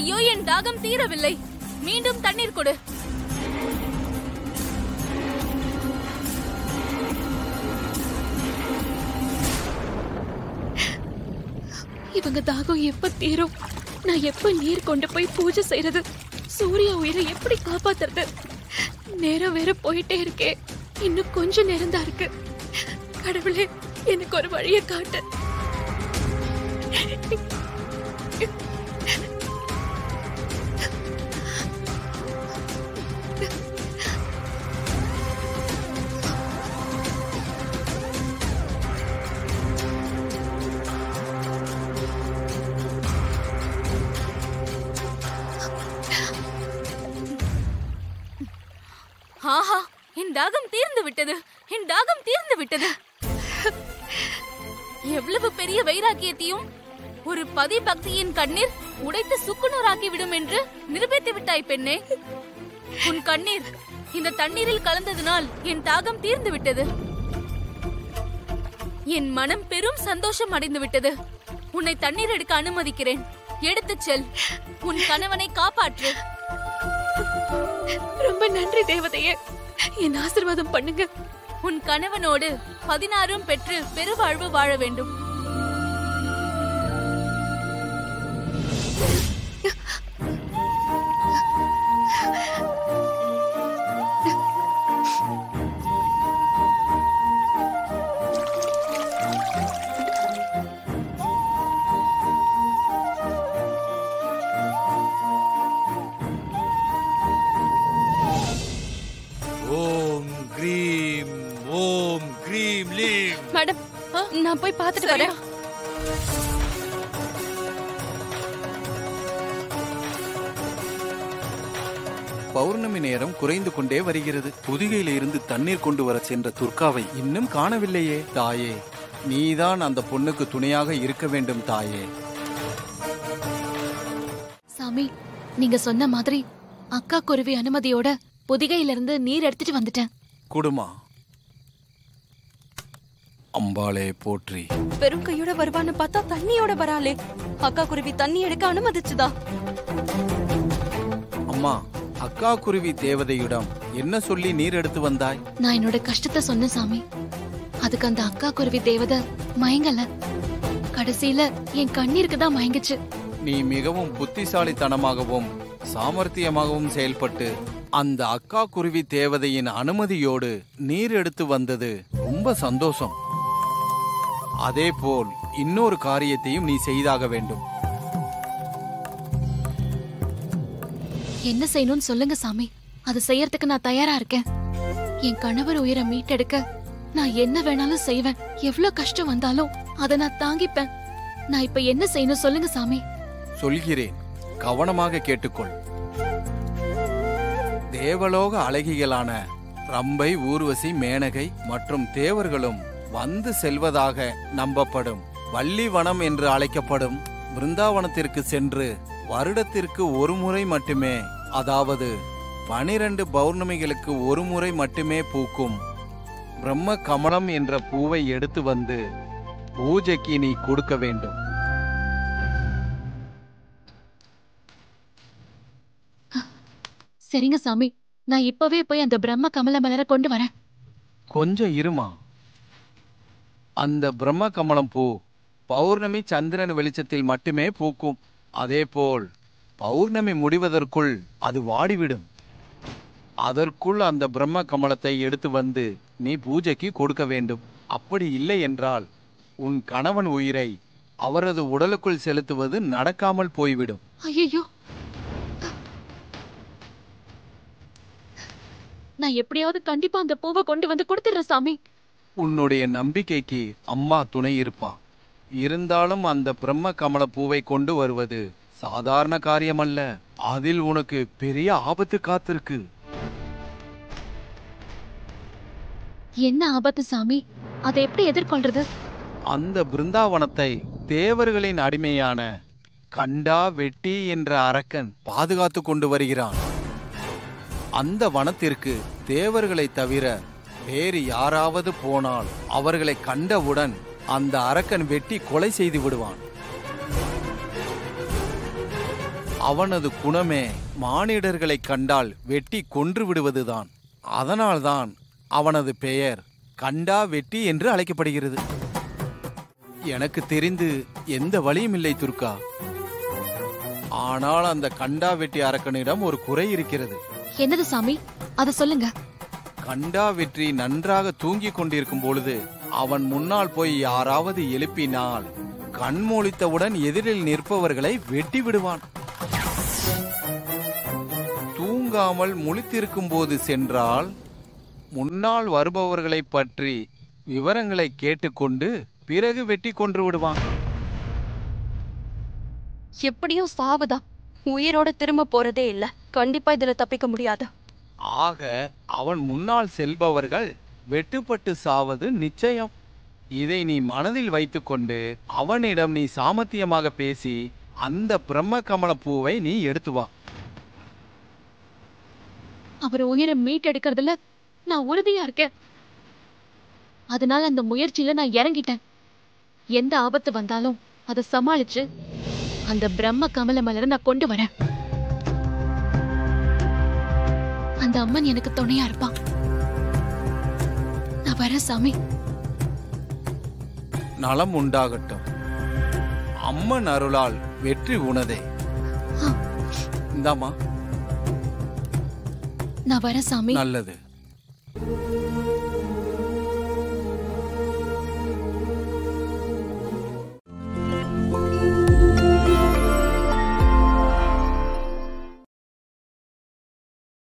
ஐயோ, என் தாகம் தீரவில்லை. மீண்டும் தண்ணீர் கொடு. இவங்க தாகம் எப்ப தீரும்? நான் எப்ப நீர் கொண்டு போய் பூஜை செய்யறது? சூர்யா உயிரை எப்படி காப்பாத்துறது? நேரம் வேற போயிட்டே இருக்கே. இன்னும் கொஞ்ச நேரம் தான் இருக்கு. கடவுளே, எனக்கு ஒரு வழியை காட்டு. ஆஹா, என் தாகம் தீர்ந்து விட்டது. என் தாகம் தீர்ந்து விட்டது. எவ்வளவு பெரிய வைராக்கியத்தையும் ஒரு பதி பக்தியின் கண்ணீர் உடைத்து சுக்குநூறாக்கி விடும் என்று நிரூபித்து விட்டாய் பெண்ணே. உன் கண்ணீர் இந்த தண்ணீரில் கலந்ததனால் என் தாகம் தீர்ந்து விட்டது. என் மனம் பெரும் சந்தோஷம் அடைந்து விட்டது. உன்னை தண்ணீர் எடுக்க அனுமதிக்கிறேன். எடுத்துச் செல். உன் கணவனை காப்பாற்று. ரொம்ப நன்றி தேவதையே. என் ஆசீர்வாதம் பண்ணுங்க. உன் கணவனோடு 16 பெற்று பெருவாழ்வு வாழ வேண்டும். மேடம், நான் போய் பார்த்துட்டு வரேன். பௌர்ணமி நேரம் குறைந்து கொண்டே வருகிறது. புதிகையில இருந்து தண்ணீர் கொண்டு வர சென்ற துர்காவை இன்னும் காணவில்லையே. தாயே, நீதான் அந்த பொண்ணுக்கு துணையாக இருக்க வேண்டும் தாயே. சாமி, நீங்க சொன்ன மாதிரி அக்கா குருவி அனுமதியோட புதிகையிலிருந்து நீர் எடுத்துட்டு வந்துட்டேன். குடுமா அம்பாளே போற்றி. வெறும் கையோட வருவான்னு பார்த்தா தண்ணியோட வராளே. அக்கா குருவி தண்ணி எடுக்க அனுமதிச்சுதா? அம்மா, அக்கா குருவி தேவதையிடம் என்ன சொல்லி நீர் எடுத்து வந்தாய்? நான் என்னோட கஷ்டத்தை சொன்ன சாமி. அதுக்கு அந்த அக்கா குருவி தேவதை மயங்கல. கடைசியில என் கண்ணீருக்கு தான் மயங்குச்சு. நீ மிகவும் புத்திசாலித்தனமாகவும் சாமர்த்தியமாகவும் செயல்பட்டு அந்த அக்கா குருவி தேவதையின் அனுமதியோடு நீர் எடுத்து வந்தது ரொம்ப சந்தோஷம். அதே போல் இன்னொரு காரியத்தையும் நீ செய்தாக வேண்டும். என்ன செய்யணும்னு சொல்லுங்க சாமி. அதை செய்யறதுக்கு நான் தயாரா இருக்கேன். என் கணவர் உயிரை மீட்டெடுக்க நான் என்ன வேணாலும் செய்வேன். எவ்வளவு கஷ்டம் வந்தாலும் அதை நான் தாங்கிப்பேன். நான் இப்ப என்ன செய்யணும் சொல்லுங்க சாமி. சொல்கிறேன், கவனமாக கேட்டுக்கொள். தேவலோக அழகிகளான ரம்பை, ஊர்வசி, மேனகை மற்றும் தேவர்களும் வந்து செல்வதாக நம்பப்படும் வள்ளிவனம் என்று அழைக்கப்படும் பிருந்தாவனத்திற்கு சென்று வருடத்திற்கு ஒரு முறை மட்டுமே, அதாவது 12 பௌர்ணமிகளுக்கு ஒரு முறை மட்டுமே பூக்கும் பிரம்ம கமலம் என்ற பூவை எடுத்து வந்து பூஜைக்கு நீ கொடுக்க வேண்டும். சரிங்க சாமி, நான் இப்பவே போய் அந்த பிரம்ம கமல மலரை கொண்டு வரேன். கொஞ்சம் இருமா. அந்த பிரம்ம கமலம் பூ பௌர்ணமி சந்திரன் வெளிச்சத்தில் மட்டுமே பூக்கும். அதேபோல் பௌர்ணமி முடிவதற்குள் அது வாடிவிடும். அதற்குள் அந்த பிரம்ம கமலத்தை எடுத்து வந்து நீ பூஜைக்கு கொடுக்க வேண்டும். அப்படி இல்லை என்றால் உன் கணவன் உயிரை அவரது உடலுக்குள் செலுத்துவது நடக்காமல் போய்விடும். ஐயோ, நான் எப்படியாவது கண்டிப்பா அந்த பூவை கொண்டு வந்து கொடுத்துடுறேன் சாமி. உன்னுடைய நம்பிக்கைக்கு அம்மா துணை இருப்பா. இருந்தாலும் அந்த பிரம்ம கமல பூவை கொண்டு வருவது சாதாரண காரியமல்ல. அதில் உனக்கு பெரிய ஆபத்து காத்திருக்கு. என்ன ஆபத்து சாமி? அதை எப்படி எதிர்கொள்றது? அந்த பிருந்தாவனத்தை தேவர்களின் அடிமையான கண்டா வெட்டி என்ற அரக்கன் பாதுகாத்து கொண்டு வருகிறான். அந்த வனத்திற்கு தேவர்களை தவிர வேறு யாராவது போனால் அவர்களை கண்டவுடன் அந்த அரக்கன் வெட்டி கொலை செய்து விடுவான். அவனது குணமே மானிடர்களை கண்டால் வெட்டி கொன்று விடுவதுதான். அதனால்தான் அவனது பெயர் கண்டா வெட்டி என்று அழைக்கப்படுகிறது. எனக்கு தெரிந்து எந்த வழியும் இல்லை துர்கா. ஆனால் அந்த கண்டா வெட்டி அரக்கனிடம் ஒரு குறை இருக்கிறது. என்னது சாமி, அத சொல்லுங்க. கண்டா வெற்றி நன்றாக தூங்கிக் கொண்டிருக்கும் பொழுது அவன் முன்னால் போய் யாராவது எழுப்பினால் கண்மூழித்தவுடன் எதிரில் நிற்பவர்களை வெட்டி விடுவான். தூங்காமல் முழித்திருக்கும் போது சென்றால் முன்னால் வருபவர்களை பற்றி விவரங்களை கேட்டுக்கொண்டு பிறகு வெட்டி கொன்று விடுவான். எப்படியும் சாவுதான். உயிரோட திரும்ப போறதே இல்ல. கண்டிப்பா இதுல தப்பிக்க முடியாது. ஆக அவன் முன்னால் செல்பவர்கள் வெட்டுப்பட்டு சாவது நிச்சயம். இதை நீ மனதில் வைத்துக்கொண்டு அவனிடம் நீ சாமர்த்தியமாக பேசி அந்த பிரம்ம கமல பூவை நீ எடுத்து வா. அவர் உயிரை மீட்டெடுக்கிறதுல நான் உறுதியா இருக்கேன். அதனால அந்த முயற்சியில நான் இறங்கிட்டேன். எந்த ஆபத்து வந்தாலும் அதை சமாளிச்சு அந்த பிரம்ம கமல மலரை நான் கொண்டு வரேன். அந்த அம்மன் எனக்கு துணையா இருப்பான். நான் வரேன் சாமி. நலம் உண்டாகட்டும். அம்மன் அருளால் வெற்றி உனதே. இந்தாமா. நான் வரேன் சாமி. நல்லது.